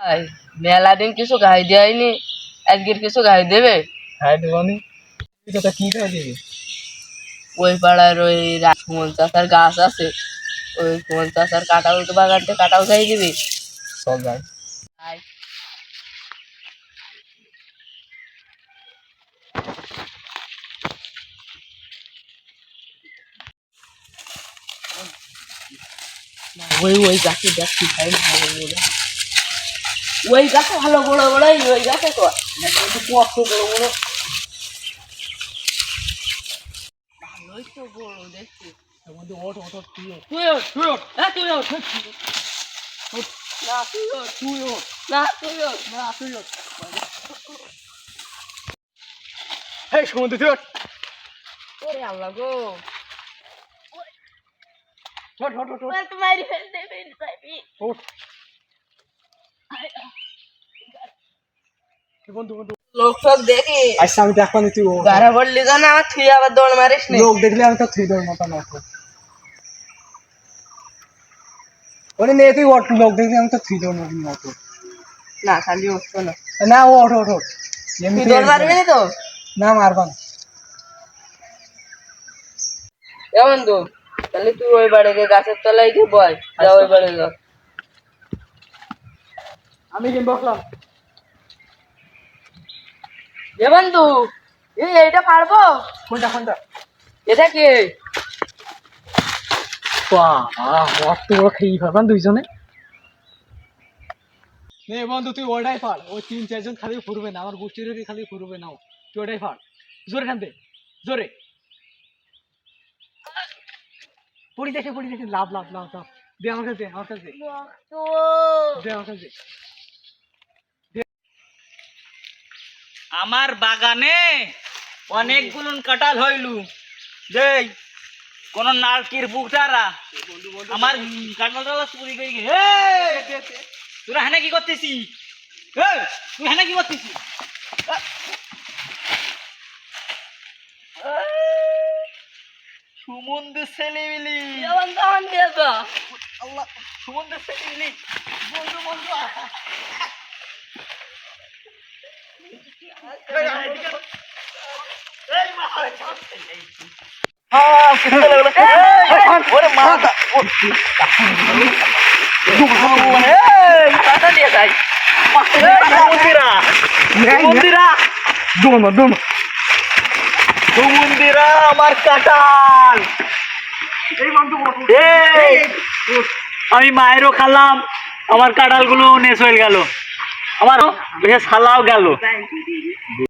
ভাই, মেলা দিন কিছু গাই দেয়নি, আজকের কিছু গাই দেবে? খাই দেবানি। তোটা কি খাই দিবি? ওই পাড়ার ওই সুমন চাচার গাছ আছে, ওই সুমন চাচার কাঁঠাল তো বাগানটা কাঁঠাল খাই দিবি। চল যাই। আয়। ওই ওই গাছে দেখছি ভাই, ভালো বড় ওই গাছে ভালো বড় বড় ওই গাছে তো কত বড় বড়, ভালোই তো বড় দেখছি। ওঠ ওঠ ওঠ, তুই ওঠ। তুই ওঠ, তুই ওঠ, হ্যাঁ তুই ওঠ, না তুই ওঠ, তুই ওঠ। না তুই ওঠ, না তুই ওঠ। এই সমুদ্র তুই ওঠ। ওরে আল্লাহ গো, ওঠ ওঠ ওঠ ওঠ। তোমারই ফেলতে ফেলতে ওঠ। বন্ধু বন্ধু লোক সব দেখি আচ্ছা আমি দেখবানি, তুই ওঠ। গাড়া পড়লি জানা আমার তুই আবার দৌড় মারিস নি। লোক দেখলে আমি তো থুই দেবো মতো না। ওরে নে তুই ওঠ, লোক দেখলে আমি তো থুই দেবো মতো। না খালি উঠতো না, না ও ওঠ ওঠ ওঠ। তুই এমনিতে দৌড় মারবি না তো? না মারবান। এ বন্ধু, তাহলে তুই ওই বাড়িতে গাছের তলায় গিয়ে বল, যা ওই বাড়ি যা। আমি কিন্তু বসলাম। এ বন্ধু, এইটা পারবো? কোনটা কোনটা? এটা কি? অত বড় খেয়ে ফেলবান দুইজনে। নে বন্ধু তুই ওটাই ফাড়, ওই 3-4 জন খালি ফুরবে না, আমার গোষ্ঠীর খালি ফুরবে না। তুই ওটাই ফাড়, জোরে টানতে, জোরে। পড়ি দেখে লাভ লাভ লাভ লাভ। দে আমার কাছে, আমার কাছে দে, আমার কাছে। আমার বাগানে অনেকগুলো কাঁঠাল হইলু দেই কোন নারকির বুকটারা আমার কাঁঠালটা চুরি করে গেছে। তোরা হেনে কি করতেছি? তুই হেনে কি করতেছি? সুমন্দর ছেলে মিলি, আল্লাহ সুমন্দর ছেলে মিলি, বন্ধু বন্ধু আমার কাঁঠাল। আমি মায়েরও খালাম, আমার কাঁঠাল গুলো নেশ হয়ে গেল, আমার বেশ খালাও গেল।